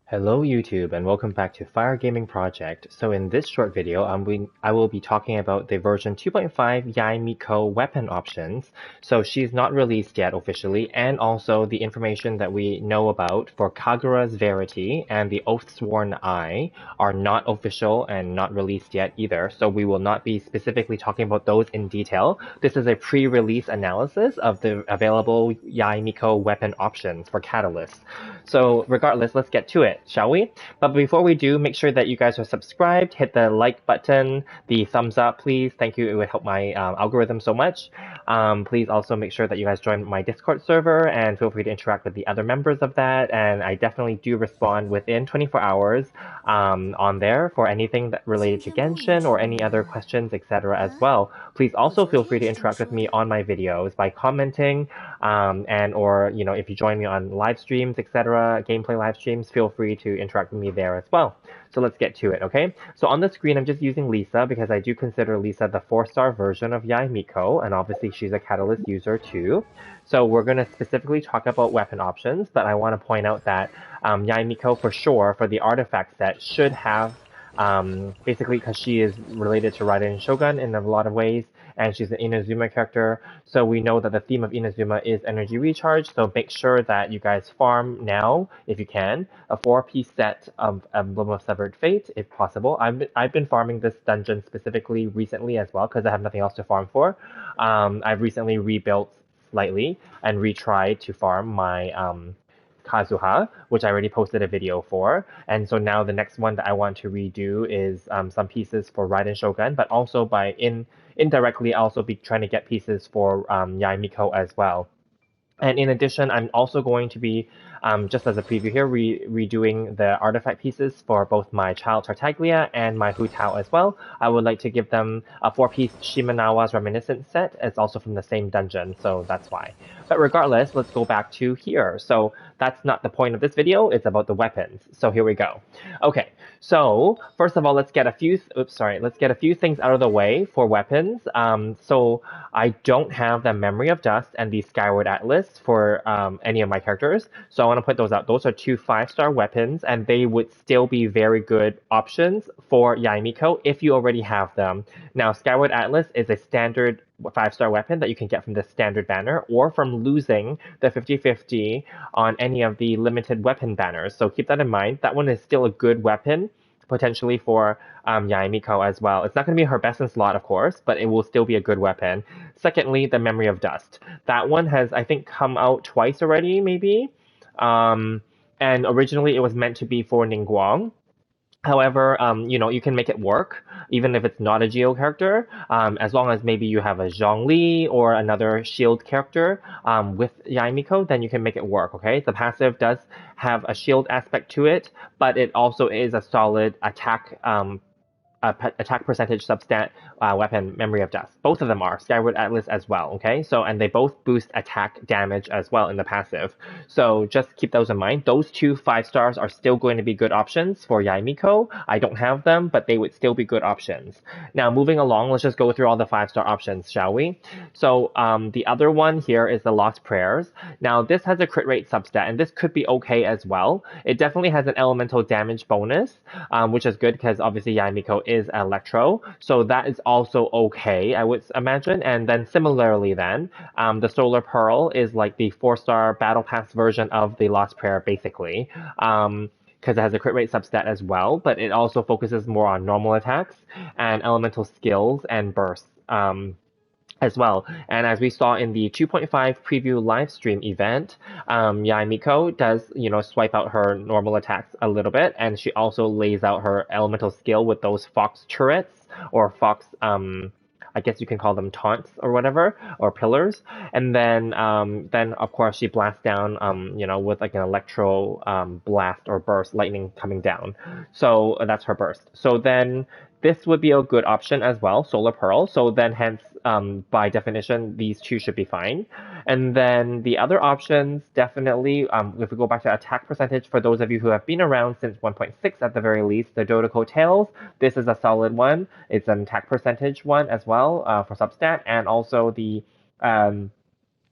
Hello YouTube and welcome back to Fire Gaming Project. So in this short video, I will be talking about the version 2.5 Yae Miko weapon options. So she's not released yet officially, and also the information that we know about for Kagura's Verity and the Oathsworn Eye are not official and not released yet either. So we will not be specifically talking about those in detail. This is a pre-release analysis of the available Yae Miko weapon options for Catalyst. So regardless, let's get to it, shall we? But before we do, make sure that you guys are subscribed, hit the like button, the thumbs up, please. Thank you, it would help my algorithm so much. Please also make sure that you guys join my Discord server and feel free to interact with the other members of that. And I definitely do respond within 24 hours on there for anything that related to Genshin or any other questions, etc. as well. Please also feel free to interact with me on my videos by commenting and or if you join me on live streams, etc., gameplay live streams, feel free to interact with me there as well. So let's get to it, okay? So on the screen, I'm just using Lisa because I do consider Lisa the 4-star version of Yae Miko, and obviously she's a Catalyst user too. So we're going to specifically talk about weapon options, but I want to point out that Yae Miko for sure for the artifact set should have basically because she is related to Raiden Shogun in a lot of ways, and she's an Inazuma character, so we know that the theme of Inazuma is energy recharge, so make sure that you guys farm now, if you can, a 4-piece set of Emblem of Severed Fate, if possible. I've been farming this dungeon specifically recently as well, because I have nothing else to farm for. I've recently rebuilt slightly and retried to farm my Kazuha, which I already posted a video for. And so now the next one that I want to redo is some pieces for Raiden Shogun, but also indirectly I'll also be trying to get pieces for Yae Miko as well. And in addition, I'm also going to be, just as a preview here, redoing the artifact pieces for both my Child Tartaglia and my Hu Tao as well. I would like to give them a 4-piece Shimanawa's Reminiscence set. It's also from the same dungeon, so that's why. But regardless, let's go back to here. So that's not the point of this video, it's about the weapons. So here we go. Okay, so first of all, let's get a few things out of the way for weapons. So I don't have the Memory of Dust and the Skyward Atlas for any of my characters, so I want to put those out. Those are two 5-star weapons, and they would still be very good options for Yae Miko if you already have them. Now, Skyward Atlas is a standard 5-star weapon that you can get from the standard banner or from losing the 50/50 on any of the limited weapon banners. So keep that in mind. That one is still a good weapon potentially for Yae Miko as well. It's not going to be her best in slot, of course, but it will still be a good weapon. Secondly, the Memory of Dust. That one has, I think, come out twice already, maybe. And originally it was meant to be for Ningguang. However, you can make it work, even if it's not a Geo character, as long as maybe you have a Zhongli or another shield character with Yae Miko, then you can make it work, okay? The passive does have a shield aspect to it, but it also is a solid attack attack percentage substat weapon, Memory of Dust. Both of them are Skyward Atlas as well, okay? So, and they both boost attack damage as well in the passive. So just keep those in mind. Those two 5-stars are still going to be good options for Yae Miko. I don't have them, but they would still be good options. Now, moving along, let's just go through all the 5-star options, shall we? So the other one here is the Lost Prayers. Now, this has a crit rate substat, and this could be okay as well. It definitely has an elemental damage bonus, which is good because obviously Yae Miko is Electro, so that is also okay, I would imagine. And then similarly then, the Solar Pearl is like the 4-star Battle Pass version of the Lost Prayer, basically. Because it has a crit rate substat as well, but it also focuses more on normal attacks and elemental skills and bursts. As well. And as we saw in the 2.5 preview live stream event, Yae Miko does, swipe out her normal attacks a little bit, and she also lays out her elemental skill with those fox turrets, or fox, I guess you can call them taunts or whatever, or pillars. And then of course she blasts down, with like an electro blast or burst, lightning coming down. So that's her burst. So then this would be a good option as well, Solar Pearl. So then hence, by definition, these two should be fine. And then the other options, definitely, if we go back to attack percentage, for those of you who have been around since 1.6 at the very least, the Dodoko Tails, this is a solid one. It's an attack percentage one as well for substat, and also the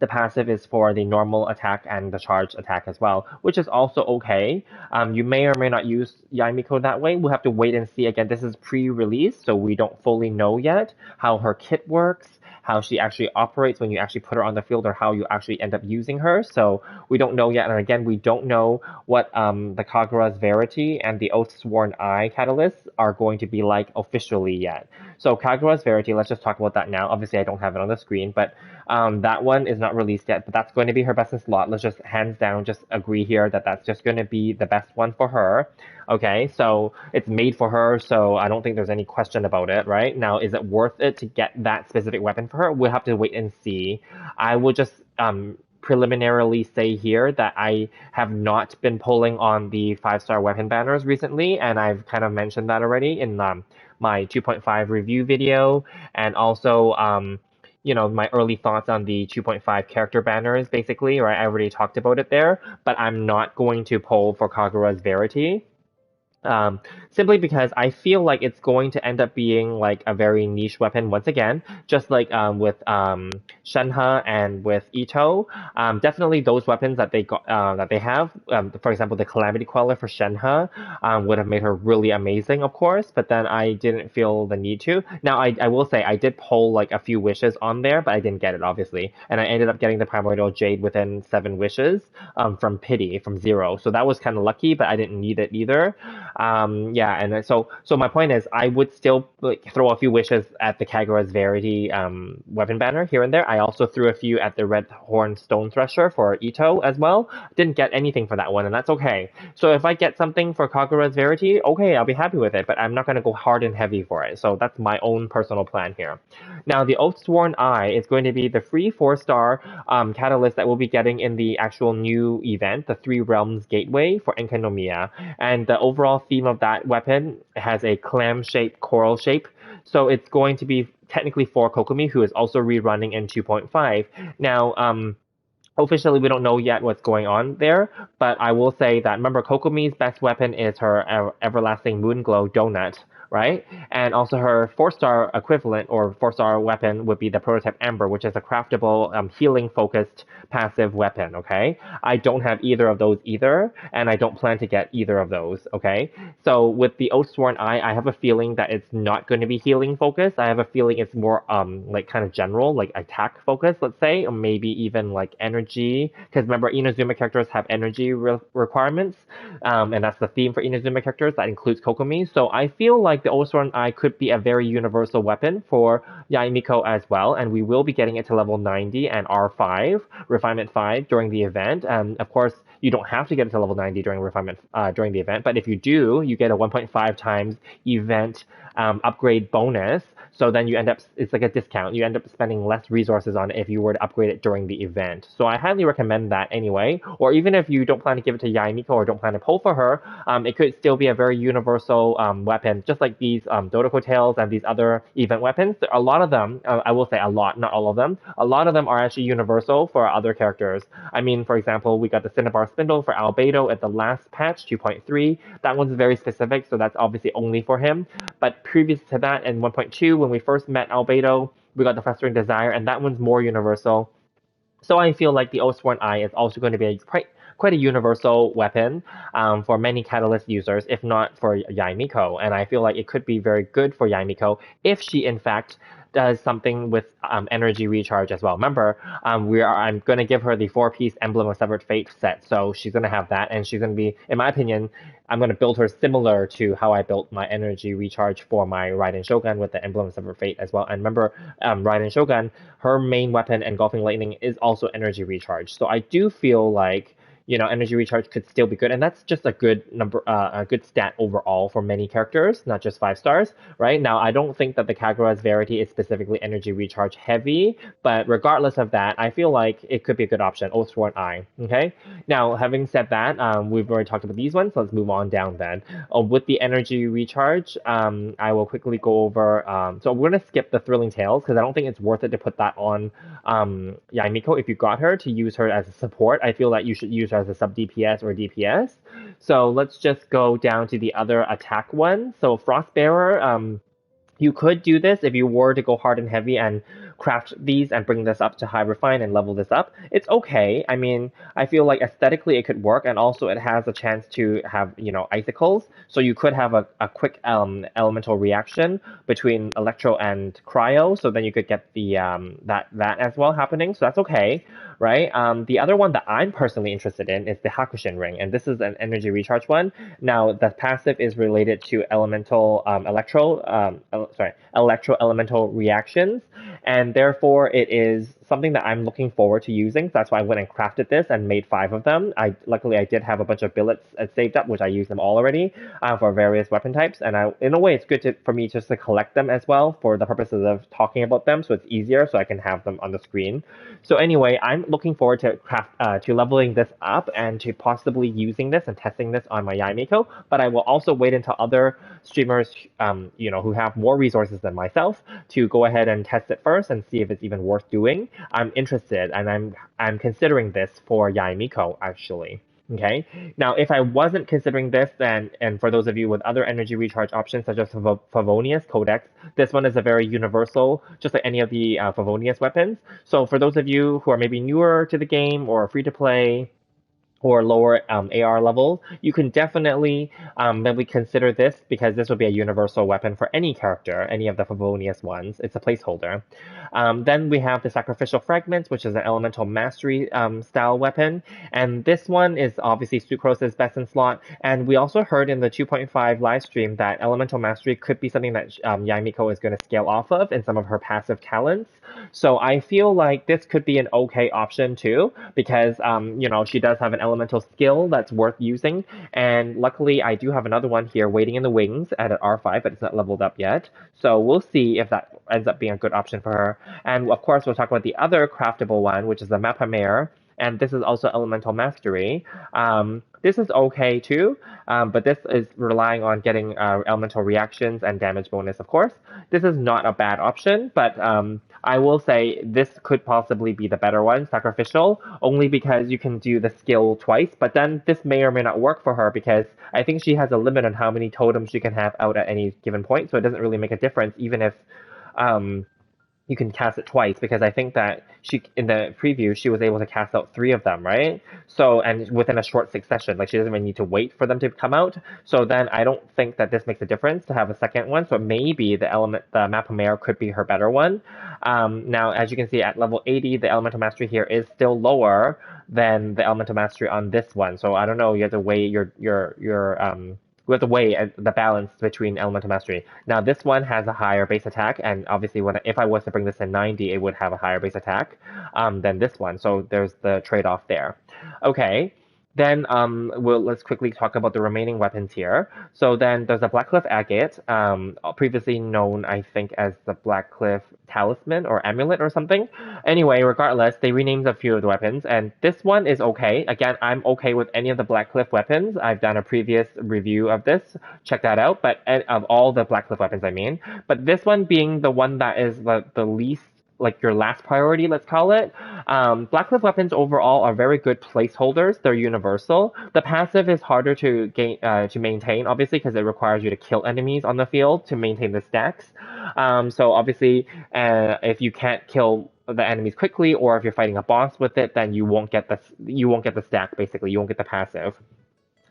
The passive is for the normal attack and the charge attack as well, which is also okay. You may or may not use Yae Miko that way. We'll have to wait and see. Again, this is pre-release, so we don't fully know yet how her kit works, how she actually operates when you actually put her on the field, or how you actually end up using her. So we don't know yet. And again, we don't know what the Kagura's Verity and the Oathsworn Eye catalysts are going to be like officially yet. So Kagura's Verity, let's just talk about that now. Obviously, I don't have it on the screen, but that one is not released yet, but that's going to be her best in slot. Let's just hands down just agree here that that's just going to be the best one for her. Okay, so it's made for her, so I don't think there's any question about it, right? Now, is it worth it to get that specific weapon for her? We'll have to wait and see. I will just preliminarily say here that I have not been pulling on the 5-star weapon banners recently, and I've kind of mentioned that already in my 2.5 review video, and also my early thoughts on the 2.5 character banners, basically, right? I already talked about it there, but I'm not going to pull for Kagura's Verity. Simply because I feel like it's going to end up being like a very niche weapon once again, just like with Shenhe and with Ito. Definitely those weapons that they have, for example, the Calamity Queller for Shenhe would have made her really amazing, of course, but then I didn't feel the need to. Now, I will say I did pull like a few wishes on there, but I didn't get it, obviously, and I ended up getting the Primordial Jade within 7 wishes from Pity, from 0. So that was kind of lucky, but I didn't need it either. And so my point is, I would still like throw a few wishes at the Kagura's Verity weapon banner here and there. I also threw a few at the Red Horn Stone Thresher for Ito as well. Didn't get anything for that one, and that's okay. So if I get something for Kagura's Verity, okay, I'll be happy with it, but I'm not going to go hard and heavy for it. So that's my own personal plan here. Now, the Oathsworn Eye is going to be the free 4-star catalyst that we'll be getting in the actual new event, the Three Realms Gateway for Enkanomiya. And the overall theme of that weapon has a clam-shaped coral shape. So it's going to be technically for Kokomi, who is also rerunning in 2.5. Now, officially, we don't know yet what's going on there, but I will say that, remember, Kokomi's best weapon is her Everlasting Moonglow Donut, right? And also her 4-star equivalent or 4-star weapon would be the Prototype Amber, which is a craftable, healing-focused passive weapon, okay? I don't have either of those either, and I don't plan to get either of those, okay? So with the Oathsworn Eye, I have a feeling that it's not going to be healing-focused. I have a feeling it's more, like, kind of general, like, attack-focused, let's say, or maybe even, like, energy, because remember, Inazuma characters have energy requirements, and that's the theme for Inazuma characters. That includes Kokomi. So I feel like the Oathsworn Eye could be a very universal weapon for Yae Miko as well, and we will be getting it to level 90 and R5, Refinement 5, during the event. Of course, you don't have to get it to level 90 during during the event, but if you do, you get a 1.5 times event upgrade bonus. So then you end up, it's like a discount. You end up spending less resources on it if you were to upgrade it during the event. So I highly recommend that anyway. Or even if you don't plan to give it to Yae Miko or don't plan to pull for her, it could still be a very universal weapon, just like these Dodoko Tails and these other event weapons. A lot of them, I will say a lot, not all of them, a lot of them are actually universal for other characters. I mean, for example, we got the Cinnabar Spindle for Albedo at the last patch, 2.3. That one's very specific, so that's obviously only for him. But previous to that, in 1.2, when we first met Albedo, we got the Festering Desire, and that one's more universal. So I feel like the Oathsworn Eye is also going to be quite a universal weapon for many Catalyst users, if not for Yae Miko. And I feel like it could be very good for Yae Miko if she, in fact, does something with energy recharge as well. Remember, I'm going to give her the 4-piece Emblem of Severed Fate set, so she's going to have that, and she's going to be, in my opinion, I'm going to build her similar to how I built my energy recharge for my Raiden Shogun with the Emblem of Severed Fate as well. And remember, Raiden Shogun, her main weapon, Engulfing Lightning, is also energy recharge. So I do feel like energy recharge could still be good, and that's just a good number, a good stat overall for many characters, not just 5 stars, right? Now, I don't think that the Kagura's Verity is specifically energy recharge heavy, but regardless of that, I feel like it could be a good option. Oathsworn Eye, okay? Now, having said that, we've already talked about these ones, so let's move on down then. With the energy recharge, I will quickly go over, so we're going to skip the Thrilling Tales, because I don't think it's worth it to put that on Yae Miko if you got her, to use her as a support. I feel that you should use her as a sub DPS or DPS. So let's just go down to the other attack one. So Frostbearer, you could do this if you were to go hard and heavy and craft these and bring this up to high refine and level this up, it's okay. I mean, I feel like aesthetically it could work, and also it has a chance to have, icicles. So you could have a quick elemental reaction between electro and cryo. So then you could get the that as well happening. So that's okay, right? The other one that I'm personally interested in is the Hakushin Ring, and this is an energy recharge one. Now the passive is related to elemental electro elemental reactions, and therefore it is something that I'm looking forward to using. So that's why I went and crafted this and made 5 of them. Luckily I did have a bunch of billets saved up, which I used them all already for various weapon types. And in a way, it's good for me just to collect them as well for the purposes of talking about them, so it's easier, so I can have them on the screen. So anyway, I'm looking forward to leveling this up and to possibly using this and testing this on my Yae Miko. But I will also wait until other streamers, who have more resources than myself, to go ahead and test it first and see if it's even worth doing. I'm interested, and I'm considering this for Yae Miko actually. Okay. Now, if I wasn't considering this, then, and for those of you with other energy recharge options such as Favonius Codex, this one is a very universal, just like any of the Favonius weapons. So for those of you who are maybe newer to the game or free to play, or lower AR levels, you can definitely maybe consider this, because this would be a universal weapon for any character, any of the Favonius ones. It's a placeholder. Then we have the Sacrificial Fragments, which is an elemental mastery style weapon. And this one is obviously Sucrose's best in slot. And we also heard in the 2.5 live stream that elemental mastery could be something that Yae Miko is going to scale off of in some of her passive talents. So I feel like this could be an okay option too, because she does have an elemental skill that's worth using. And luckily I do have another one here waiting in the wings at an R5, but it's not leveled up yet. So we'll see if that ends up being a good option for her. And of course we'll talk about the other craftable one, which is the Mappa Mare. And this is also elemental mastery. This is okay too, but this is relying on getting elemental reactions and damage bonus, of course. This is not a bad option, but I will say this could possibly be the better one, Sacrificial, only because you can do the skill twice, but then this may or may not work for her, because I think she has a limit on how many totems she can have out at any given point, so it doesn't really make a difference, even if you can cast it twice, because I think that in the preview, she was able to cast out 3 of them, right? So, and within a short succession, like she doesn't even need to wait for them to come out. So then I don't think that this makes a difference to have a second one. So maybe the Mappa Mare could be her better one. Now, as you can see at level 80, the elemental mastery here is still lower than the elemental mastery on this one. So I don't know, you have to weigh we have to weigh the balance between elemental mastery. Now this one has a higher base attack, and obviously if I was to bring this in 90, it would have a higher base attack than this one. So there's the trade-off there. Okay. Then let's quickly talk about the remaining weapons here. So then there's a Blacklist Agate, previously known, I think, as the Blacklist Talisman or Amulet or something. Anyway, regardless, they renamed a few of the weapons, and this one is okay. Again, I'm okay with any of the Blacklist weapons. I've done a previous review of this. Check that out. But of all the Blacklist weapons, I mean. But this one being the one that is the least, like your last priority, let's call it. Blacklist weapons overall are very good placeholders. They're universal. The passive is harder to maintain, obviously, because it requires you to kill enemies on the field to maintain the stacks. So obviously, if you can't kill the enemies quickly, or if you're fighting a boss with it, then you won't get the stack. Basically, you won't get the passive.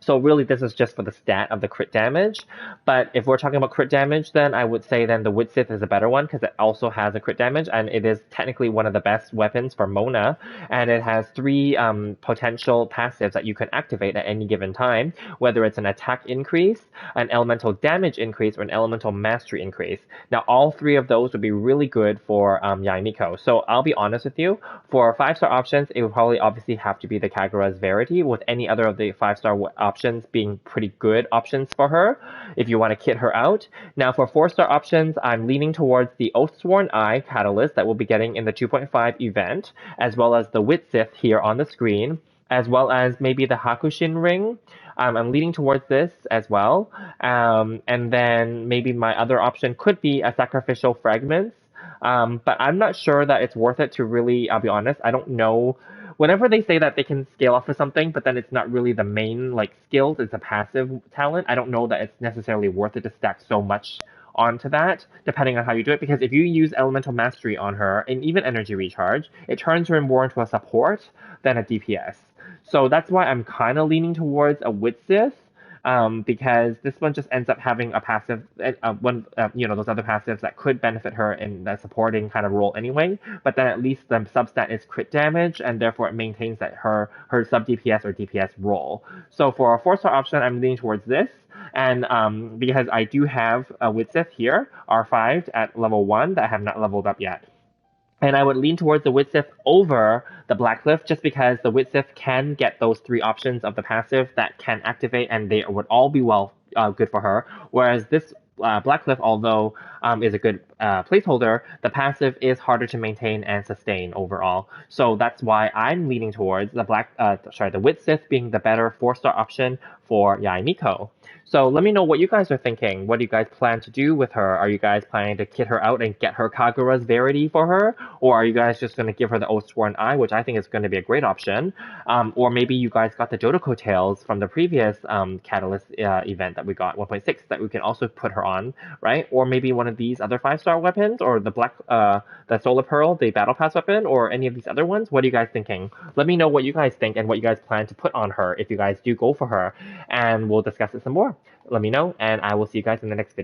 So really, this is just for the stat of the crit damage. But if we're talking about crit damage, then I would say then the Widsith is a better one, because it also has a crit damage, and it is technically one of the best weapons for Mona. And it has 3 potential passives that you can activate at any given time, whether it's an attack increase, an elemental damage increase, or an elemental mastery increase. Now, all 3 of those would be really good for Yae Miko. So I'll be honest with you, for 5-star options, it would probably obviously have to be the Kagura's Verity, with any other of the 5-star options being pretty good options for her if you want to kit her out. Now for 4-star options, I'm leaning towards the Oathsworn Eye Catalyst that we'll be getting in the 2.5 event, as well as the Widsith here on the screen, as well as maybe the Hakushin Ring. I'm leaning towards this as well. And then maybe my other option could be a Sacrificial Fragments. But I'm not sure that it's worth it to really, I'll be honest, I don't know. Whenever they say that they can scale off of something, but then it's not really the main skills, it's a passive talent, I don't know that it's necessarily worth it to stack so much onto that, depending on how you do it. Because if you use Elemental Mastery on her, and even Energy Recharge, it turns her more into a support than a DPS. So that's why I'm kind of leaning towards a Widsith, because this one just ends up having a passive, those other passives that could benefit her in the supporting kind of role anyway. But then at least the substat is crit damage, and therefore it maintains that her sub DPS or DPS role. So for a 4-star option, I'm leaning towards this. And because I do have a Widsith here, R5 at level 1 that I have not leveled up yet. And I would lean towards the Widsith over the Blacklist just because the Widsith can get those 3 options of the passive that can activate, and they would all be good for her. Whereas this Blacklist, although is a good placeholder, the passive is harder to maintain and sustain overall. So that's why I'm leaning towards the Widsith being the better 4-star option for Yae Miko. So let me know what you guys are thinking. What do you guys plan to do with her? Are you guys planning to kit her out and get her Kagura's Verity for her? Or are you guys just going to give her the Oathsworn Eye, which I think is going to be a great option? Or maybe you guys got the Dodoko Tails from the previous Catalyst event that we got, 1.6, that we can also put her on, right? Or maybe one of these other 5-star weapons, or the Solar Pearl, the Battle Pass weapon, or any of these other ones. What are you guys thinking? Let me know what you guys think and what you guys plan to put on her if you guys do go for her, and we'll discuss it some more. Let me know, and I will see you guys in the next video.